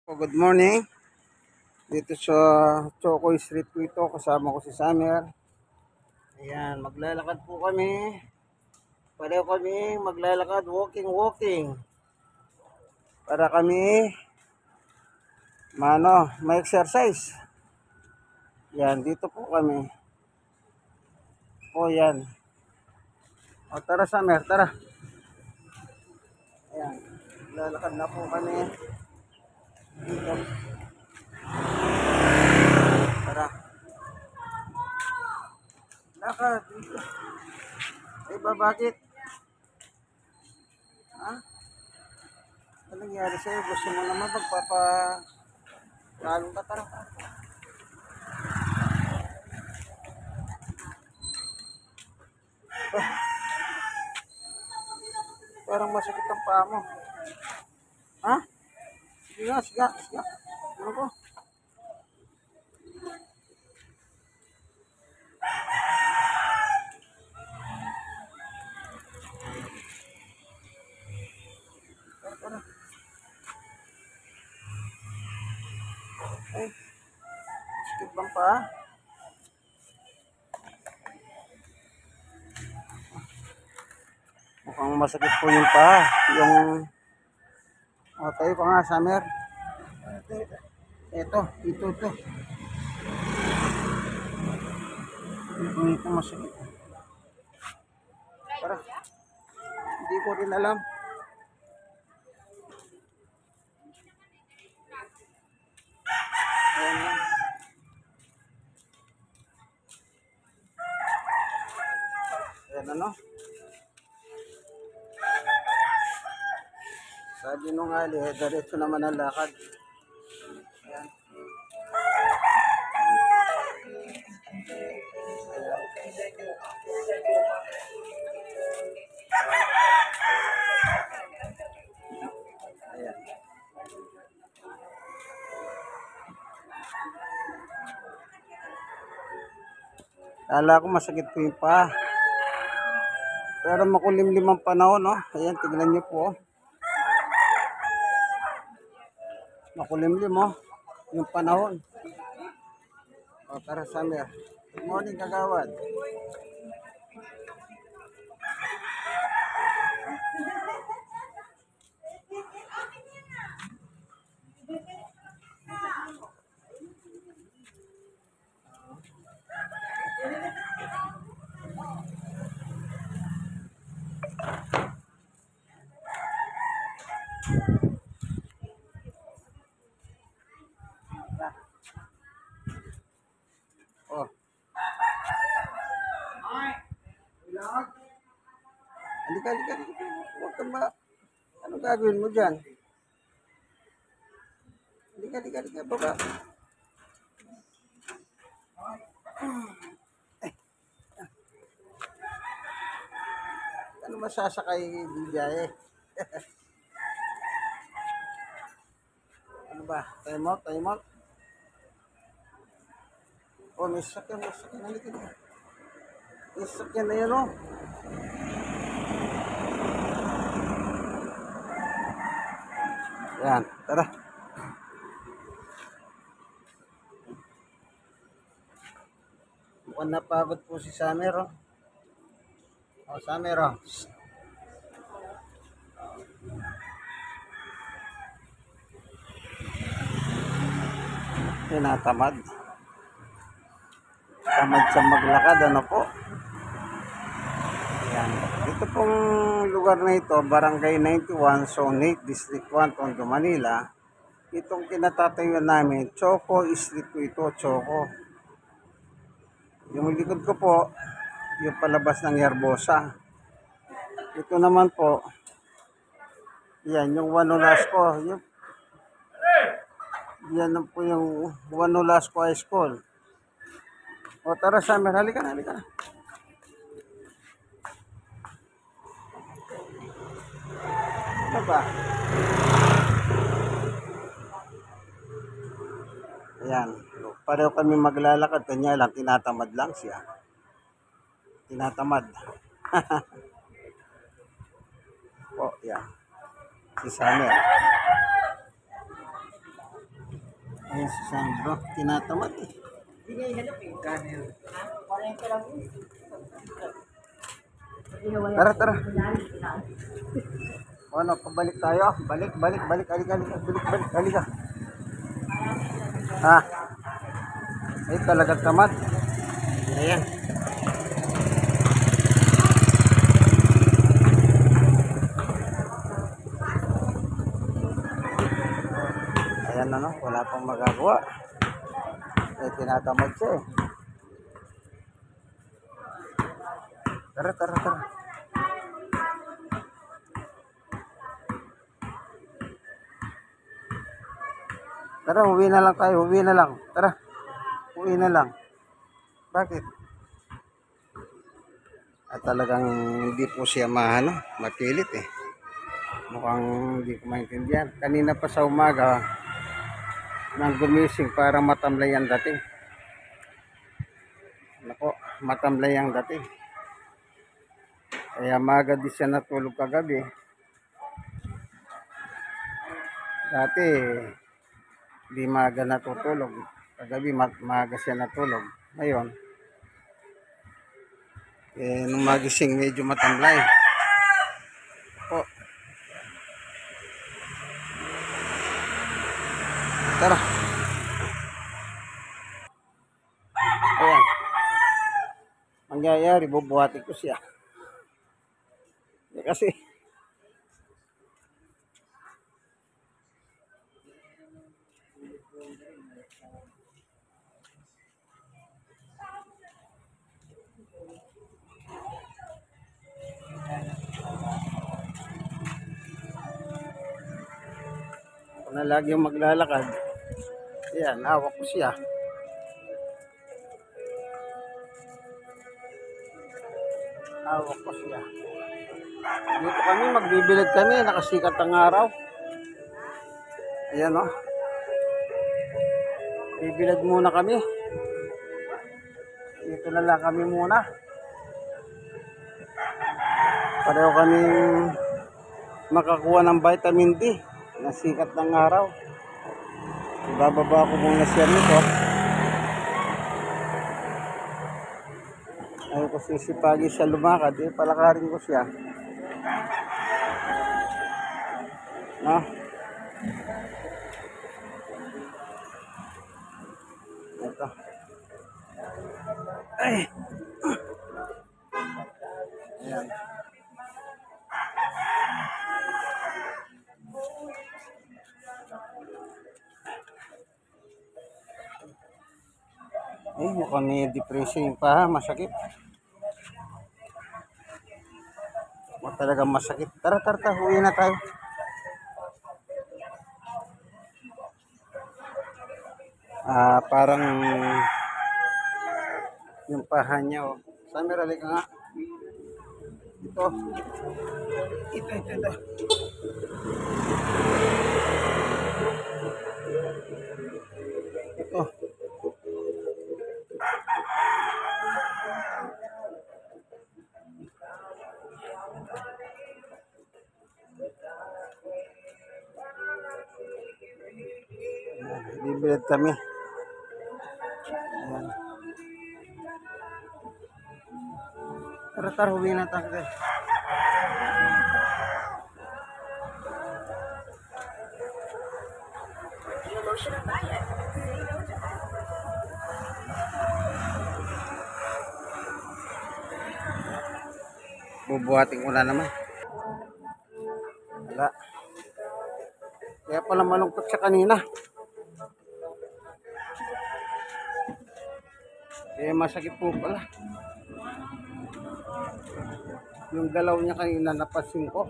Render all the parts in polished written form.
Good morning. Dito sa Choco Street po ito. Kasama ko si Summer. Ayan, maglalakad po kami. Pareho kami maglalakad, walking. Para kami, ma-exercise. Yan, dito po kami. Yan. O, tara Summer, tara. Ayan, maglalakad na po kami. Dito. Tara. Lakad, dito. Bakit? Ha? Ano nangyari sa'yo? Gusto mo naman magpapa-talong ka, tara. Parang masakit ang paa mo. Ha? Sige. Ano ko? Tara. Ay, sakit bang paa? Mukhang masakit po yung paa. Tayo pa nga, Summer. Ito. Ito masakit. Tara. Hindi ko rin alam. Ayan. Ano? Sabi nung ali, diretso naman ang lakad. Ayan. Ayan. Kala ko masakit po yung paa. Pero makulimlim ang panahon, no? Ayan, tignan nyo po. Makulimlim, yung panahon. Tara, Summer. Good morning, kagawad. Halika. Huwag ka ba? Ano gagawin mo dyan? Halika, baba. Ano masasakay DJ? Ano ba? Time out. May sakyan. Halika. May sakyan na yan, Yan, tara. Mukhang napagod po si Summer, Summer, Tinatamad. Tamad siya maglakad, ano po. Yan. Ito pong lugar na ito, Barangay 91, Zone 8, District 1, Tondo, Manila. Itong kinatatayuan namin, Choco Street po ito, Choco. Yung likod ko po, yung palabas ng Yerbosa. Ito naman po, yan, yung Juan Nolasco. Yan po yung Juan Nolasco High School. Tara, Summer, halika na. Ano ba? Ayan. Pareho kami maglalakad. Kanya lang, tinatamad lang siya. Yan. Si Summer. Ayan si Sandro, tinatamad eh. Tara, tara. O ano, pabalik tayo. Balik, balik, balik. Halika, halika. Balik, balik, halika. Ha? Ay, talagang tamad. Ayan. Ayan na no, wala pang magagawa. Eh, tinatamad siya eh. Tara, tara, tara. Tara, uwi na lang tayo. Uwi na lang. Tara. Uwi na lang. Bakit? At talagang hindi po siya makilit eh. Mukhang hindi ko maintindihan. Kanina pa sa umaga, nang gumising para matamlay ang dating. Nako, matamlay ang dating. Kaya maaga di siya natulog kagabi. Dati, di maaga natutulog. Kagabi, maaga siya natulog. Ngayon, nung magising, medyo matamlay. Po. Tara. Ayan. Mangyayari, bubuhatin ko siya. Kasi, kung na lagi yung maglalakad, ayan, hawak ko siya. Hawak ko siya. Dito kami, magbibilad kami, nakasikat ang araw. Ayan o. Bibilad muna kami. Dito na lang kami muna. Pareho kaming makakuha ng vitamin D. Nasikat ng araw. Ibababa ko muna siya nito. Ayaw ko sisipagi siya lumakad. Palakarin ko siya. No? Ito. Ay. Ayan. Ay, mukhang may depression yung paha. Masakit. Talagang masakit. Tara, tara, tara. Uwi na tayo. Parang yung paha niya. Oh. Samir, halika nga. Ito. Ito. Ito. Bibilad kami. Ayan. Tara, huwi na tayo. Bubuhatin ko na naman. Wala. Kaya pala malungkot siya kanina. Kaya masakit po pala. Yung galaw niya kanina napansin ko.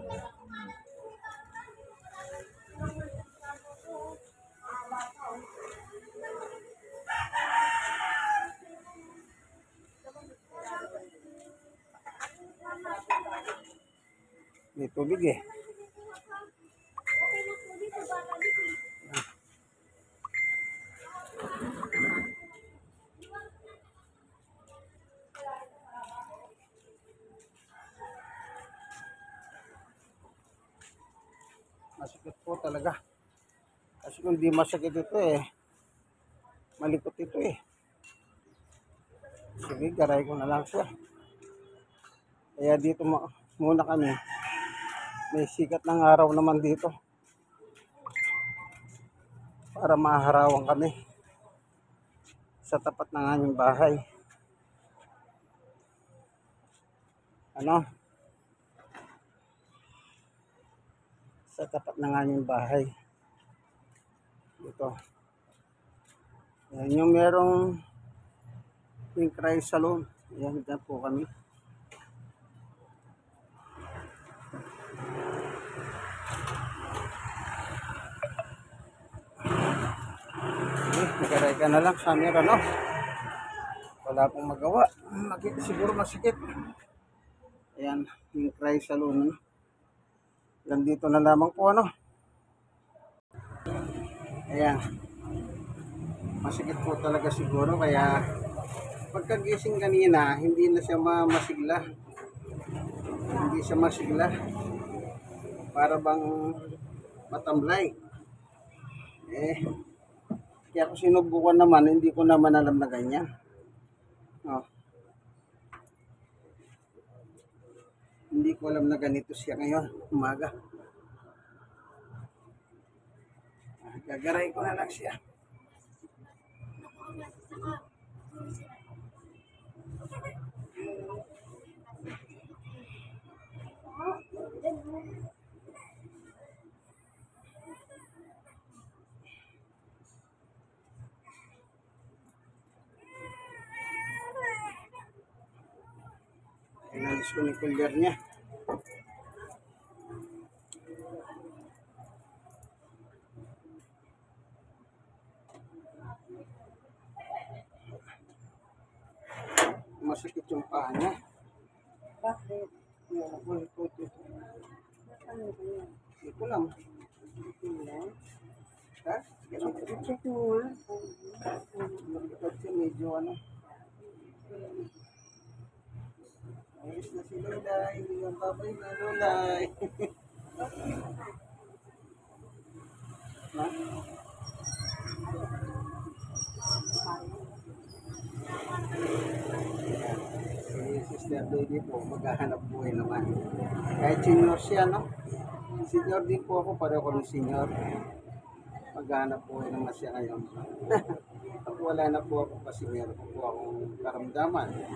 May tubig eh. Masakit po talaga. Kasi kung di masakit ito eh, Malikot ito eh. Sige, garay ko na lang siya. Kaya dito muna kami. May sikat ng araw naman dito. Para maharawan kami sa tapat ng aming bahay. Ano? Sa tapat ng aming bahay. Ito. Yan yung merong yung Cry Salon. Yan, dyan po kami. Nagaray ka na lang sa camera, no? Wala pong magawa. Siguro masikip. Ayan, yung Cry Salon. Nandito na lamang po, ano? Ayan. Masikip po talaga siguro, kaya pagkagising kanina, hindi na siya masigla. Hindi siya masigla. Para bang matamlay. Kaya kung sinubukan naman, hindi ko naman alam na ganyan. Oh. Hindi ko alam na ganito siya ngayon, umaga. Gagaray ko na lang siya. Inalis ko ni cooler niya. Masakit yung paa niya. Bakit? Hindi ko lang. Ha? Check mo nga. Kasi medyo ano. Ayos na si Lulay. Hindi yung babay na Lulay. Ha? Si Sister Baby po, maghahanap buhay naman. Kahit senior siya, no? Senior din po ako, pareho ko ng senior. Maghahanap buhay naman siya ngayon. Pag wala na po ako kasi meron po akong karamdaman na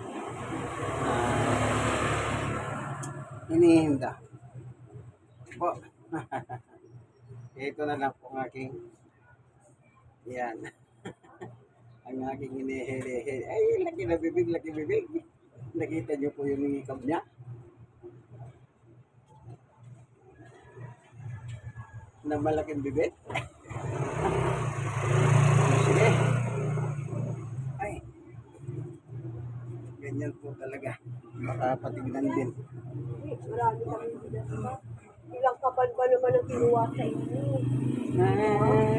inihinda. Po. Ito na lang po ang aking yan. Ang aking hinihili. Ay, laki na bibig, laki bibig. Nakita niyo po yung hikab niya? Na malaking bibig? Sige. Ay. Ganyan po talaga. Makapatignan din. Marami kami dito. Ilang kaban ba naman ang kinuha sa inyo? Na na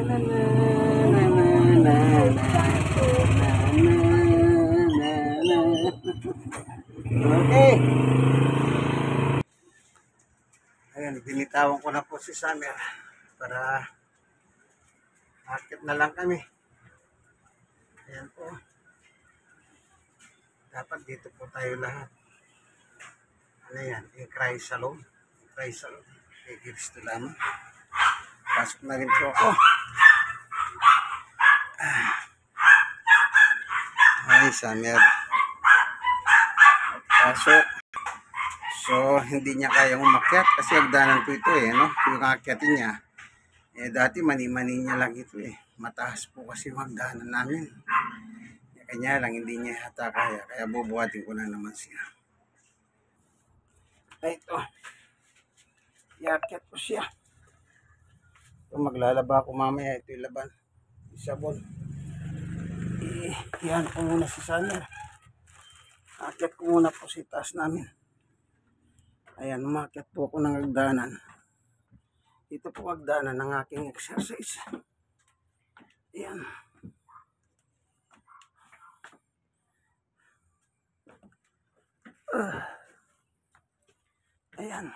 na na na na na. Okay. Ayan, binitawan ko na po si Summer para akit na lang kami. Ayan po. Dapat dito po tayo lahat. Ano yan? Yung Cry Salon. Cry Salon. Kay Cristo lamang. Pasok na rin po ako. Ay, Summer. Pasok. So, hindi niya kayang umakyat kasi hagdanan po ito eh, no? Yung akyatin niya. Eh, dati mani-mani niya lang ito eh. Mataas po kasi yung hagdanan namin. Kanya lang, hindi niya hata kaya. Kaya bubuhatin ko na naman siya. Ay, ito. Iakyat ko siya. Ito, maglalaba ako mamaya. Ito yung laban. Isabon. Yan po muna si Summer. Akyat ko muna po si taas namin. Ayan, umakyat po ako ng hagdanan. Ito po hagdanan ng aking exercise. Ayan. Ayan.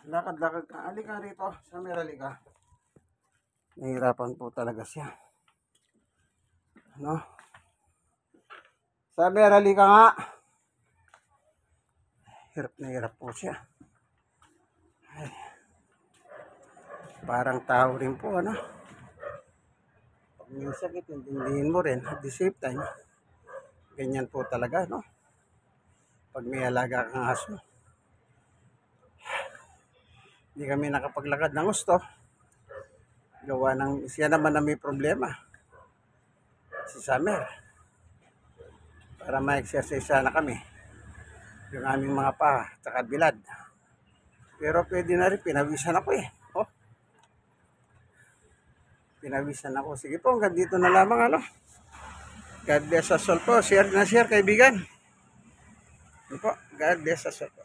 Lakad-lakad ka. Halika rito. Summer, halika. Nahihirapan po talaga siya. Ano? Summer, halika nga. Hirap na hirap po siya. Ay. Parang tao rin po, ano? Pag may sakit, intindihin mo rin. At the same time, ganyan po talaga, no? Pag may alaga kang aso. Hindi kami nakapaglakad ng gusto. Gawa ng siya naman na may problema. Si Summer. Para ma-exercise sana kami. Yung aming mga paa, tsaka bilad. Pero pwede na rin, pinawisan ako eh. Oh, pinawisan ako. Sige po, hanggang dito na lamang, ano? God bless us all po. Share na share, kaibigan. Ano po? God bless us all po.